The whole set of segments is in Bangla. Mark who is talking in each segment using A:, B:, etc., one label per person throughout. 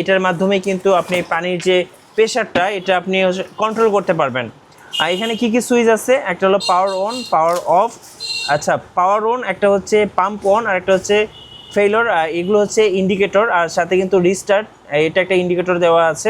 A: এটার মাধ্যমে কিন্তু আপনি পানির যে প্রেসারটা এটা আপনি কন্ট্রোল করতে পারবেন। আর এখানে কি কি সুইচ আছে, একটা হলো পাওয়ার অন, পাওয়ার অফ। আচ্ছা, পাওয়ার অন একটা হচ্ছে পাম্প অন, আর একটা হচ্ছে ফেইলর। এগুলো হচ্ছে ইন্ডিকেটর, আর সাথে কিন্তু রিস্টার্ট, এটা একটা ইন্ডিকেটর দেওয়া আছে।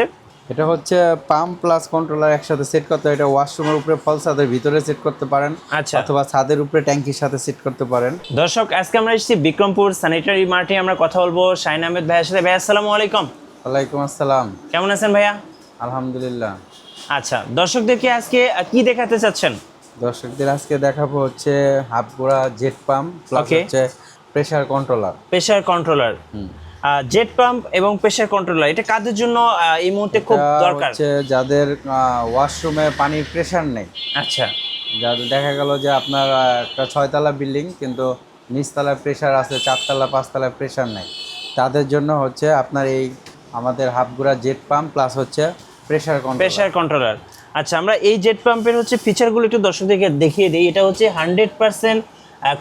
B: এটা হচ্ছে পাম্প প্লাস কন্ট্রোলার একসাথে সেট করতে হয়। এটা ওয়াশরুমের উপরে ফল ছাদের ভিতরে সেট করতে পারেন,
A: আচ্ছা,
B: অথবা ছাদের উপরে ট্যাঙ্কির সাথে সেট করতে পারেন।
A: দর্শক আজকে আমরা এসেছি বিক্রমপুর স্যানিটারি মার্টে। আমরা কথা বলবো শাহিন আহমেদ ভাইয়ের সাথে। ভাই আসসালামু আলাইকুম।
B: ওয়ালাইকুম আসসালাম।
A: কেমন আছেন ভাইয়া?
B: আলহামদুলিল্লাহ।
A: আচ্ছা, দর্শকদেরকে আজকে কি দেখাতে চাচ্ছেন?
B: দর্শকদের আজকে দেখাবো হচ্ছে হাফগোড়া জেট পাম্প প্লাস
A: Okay.
B: হচ্ছে pressure controller.
A: Pressure controller, jet pump এবং প্রেসার কন্ট্রোলার, এটা কাদের জন্য এই মুহূর্তে খুব দরকার?
B: হচ্ছে যাদের ওয়াশরুমে পানির প্রেসার নেই,
A: আচ্ছা,
B: যাদের দেখা গেল যে আপনার একটা 6 তলা বিল্ডিং কিন্তু নিচতলায় প্রেসার আছে, 4 তলা 5 তলায় প্রেসার নেই, তাদের জন্য হচ্ছে আপনার এই আমাদের হাফগুড়া জেট পাম্প প্লাস হচ্ছে প্রেসার
A: প্রেসার কন্ট্রোলার। আচ্ছা, আমরা এই জেট পাম্পের হচ্ছে ফিচারগুলো একটু দর্শকদেরকে দেখিয়ে দিই। এটা হচ্ছে 100%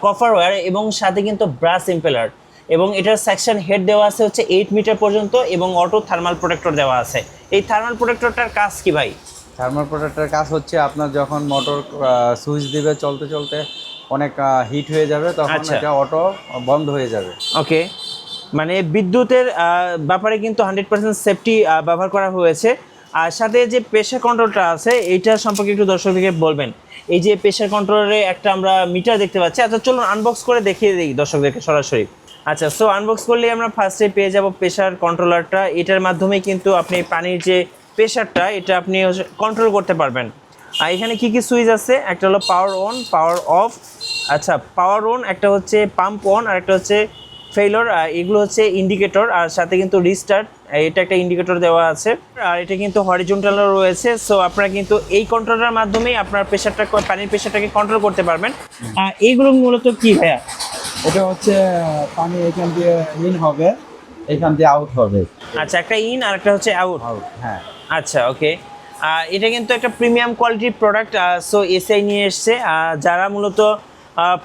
A: কপার ওয়্যার এবং সাথে কিন্তু ব্রাশ ইম্পেলার, এবং এটার সেকশন হেড দেওয়া আছে হচ্ছে 8 মিটার পর্যন্ত, এবং অটো থার্মাল প্রোটেক্টর দেওয়া আছে। এই থার্মাল প্রোটেক্টরটার কাজ কি ভাই?
B: থার্মাল প্রোটেক্টরের কাজ হচ্ছে আপনার যখন মোটর সুইচ দিবে চলতে চলতে অনেক হিট হয়ে যাবে, তখন
A: আচ্ছা,
B: এটা অটো বন্ধ হয়ে যাবে।
A: ওকে, মানে বিদ্যুতের ব্যাপারে কিন্তু 100% সেফটি ব্যবহার করা হয়েছে। আর সাথে যে প্রেসার কন্ট্রোলটা আছে এইটা সম্পর্কে একটু দর্শকদেরকে বলবেন। এই যে প্রেসার কন্ট্রোলারে একটা আমরা মিটার দেখতে পাচ্ছি। আচ্ছা, চলুন আনবক্স করে দেখিয়ে দিই দর্শকদেরকে সরাসরি। আচ্ছা, সো আনবক্স করলেই আমরা ফার্স্টে পেয়ে যাব প্রেসার কন্ট্রোলারটা। এটার মাধ্যমে কিন্তু আপনি পানির যে প্রেসারটা এটা আপনি কন্ট্রোল করতে পারবেন। আর এখানে কি কি সুইচ আছে, একটা হলো পাওয়ার অন, পাওয়ার অফ। আচ্ছা, পাওয়ার অন একটা হচ্ছে পাম্প অন, আর একটা হচ্ছে ফেইলর। এগুলো হচ্ছে ইন্ডিকেটর, আর সাথে কিন্তু রিস্টার্ট, এটা একটা ইন্ডিকেটর দেওয়া আছে। আর এটা কিন্তু হরিজন্টালও রয়েছে। সো আপনারা কিন্তু এই কন্ট্রোলের মাধ্যমে আপনার প্রেসারটা, পানির প্রেসারটাকে কন্ট্রোল করতে পারবেন। এইগুলো মূলত কি ভাইয়া?
B: এটা হচ্ছে পানি এখান দিয়ে ইন হবে, এখান দিয়ে আউট হবে।
A: আচ্ছা, একটা ইন আর একটা হচ্ছে আউট।
B: হ্যাঁ,
A: আচ্ছা, ওকে। এটা কিন্তু একটা প্রিমিয়াম কোয়ালিটির প্রোডাক্ট। সো এসআই নিয়ে এসছে। যারা মূলত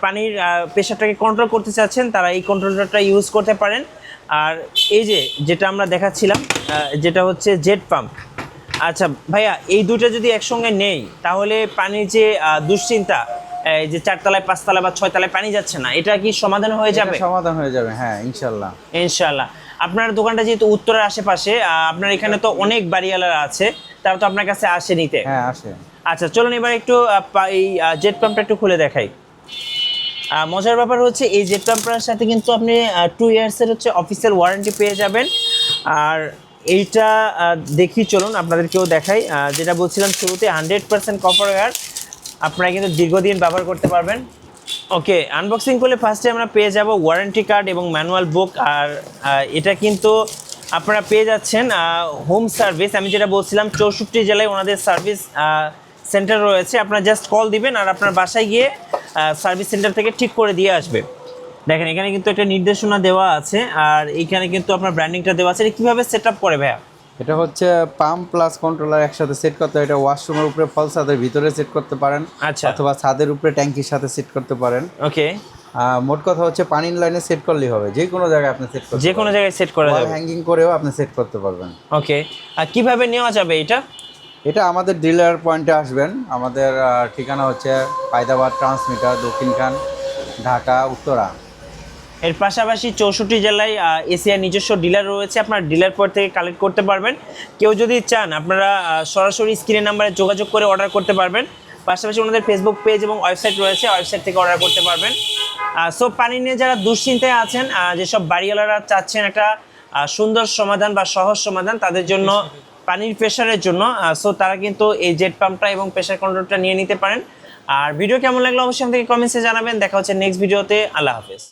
A: পানির প্রেশারটাকে কন্ট্রোল করতে চাচ্ছেন তারা এই কন্ট্রোলারটা ইউজ করতে পারেন। আর এই যেটা আমরা দেখাচ্ছিলাম, যেটা হচ্ছে জেট পাম্প। আচ্ছা ভাইয়া, এই দুটো যদি একসঙ্গে নেই তাহলে পানির যে দুশ্চিন্তা, এই যে 4 তলায় 5 তলা বা 6 তলায় পানি যাচ্ছে না, এটা কি সমাধান হয়ে যাবে?
B: সমাধান হয়ে যাবে, হ্যাঁ ইনশাল্লাহ।
A: ইনশাআল্লাহ। আপনার দোকানটা যেহেতু উত্তরের আশেপাশে, আপনার এখানে তো অনেক বাড়িওয়ালারা আছে, তারা তো আপনার কাছে আসে নিতে।
B: হ্যাঁ, আসে।
A: আচ্ছা, চলুন এবার একটু এই জেট পাম্পটা একটু খুলে দেখাই। মজার ব্যাপার হচ্ছে এই জেট পাম্পটার সাথে কিন্তু আপনি 2 ইয়ার্সের হচ্ছে অফিসিয়াল ওয়ারেন্টি পেয়ে যাবেন। আর এইটা দেখি, চলুন আপনাদেরকেও দেখাই। যেটা বলছিলাম শুরুতে, 100% কপার ওয়্যার, আপনারা কিন্তু দীর্ঘদিন ব্যবহার করতে পারবেন। ওকে, আনবক্সিং করলে ফার্স্টে আমরা পেয়ে যাব ওয়ারেন্টি কার্ড এবং ম্যানুয়াল বুক। আর এটা কিন্তু আপনারা পেয়ে যাচ্ছেন হোম সার্ভিস। আমি যেটা বলছিলাম 64 জেলায় ওনাদের সার্ভিস সেন্টার রয়েছে। আপনারা জাস্ট কল দিবেন আর আপনার বাসায় গিয়ে সার্ভিস সেন্টার থেকে ঠিক করে দিয়ে আসবে। দেখেন, এখানে কিন্তু একটা নির্দেশনা দেওয়া আছে, আর এইখানে কিন্তু আপনার ব্র্যান্ডিংটা দেওয়া আছে। এটা কীভাবে সেট আপ করে ভাইয়া?
B: এটা হচ্ছে পাম্প প্লাস কন্ট্রোলার একসাথে সেট করতে হয়। এটা ওয়াশরুমের উপরে ফল ছাদের ভিতরে সেট করতে পারেন,
A: আচ্ছা,
B: অথবা ছাদের উপরে ট্যাঙ্কির সাথে সেট করতে পারেন।
A: ওকে।
B: মোট কথা হচ্ছে পানির লাইনে সেট করলেই হবে, যে কোনো জায়গায় আপনি সেট করতে
A: যে কোনো জায়গায় সেট করা যাবে,
B: হ্যাঙ্গিং করেও আপনি সেট করতে পারবেন।
A: ওকে। আর কিভাবে নেওয়া যাবে এটা?
B: এটা আমাদের ডিলার পয়েন্টে আসবেন। আমাদের ঠিকানা হচ্ছে পায়দাবাদ ট্রান্সমিটার, দক্ষিণখান, ঢাকা, উত্তরা।
A: এর পাশাপাশি 64 জেলায় এশিয়ার নিজস্ব ডিলার রয়েছে। আপনার ডিলার পয়েন্ট থেকে কালেক্ট করতে পারবেন। কেউ যদি চান আপনারা সরাসরি স্ক্রিনের নাম্বারে যোগাযোগ করে অর্ডার করতে পারবেন। পাশাপাশি ওনাদের ফেসবুক পেজ এবং ওয়েবসাইট রয়েছে, ওয়েবসাইট থেকে অর্ডার করতে পারবেন। সো পানি নিয়ে যারা দুশ্চিন্তায় আছেন, যেসব বাড়িওয়ালারা চাচ্ছেন একটা সুন্দর সমাধান বা সহজ সমাধান তাদের জন্য, পানির প্রেশারের জন্য, সো তারা কিন্তু এই জেট পাম্পটা এবং প্রেশার কন্ট্রোলটা নিয়ে নিতে পারেন। আর ভিডিও কেমন লাগলো অবশ্যই আমাদেরকে কমেন্টসে জানাবেন। দেখা হচ্ছে নেক্সট ভিডিওতে। আল্লাহ হাফেজ।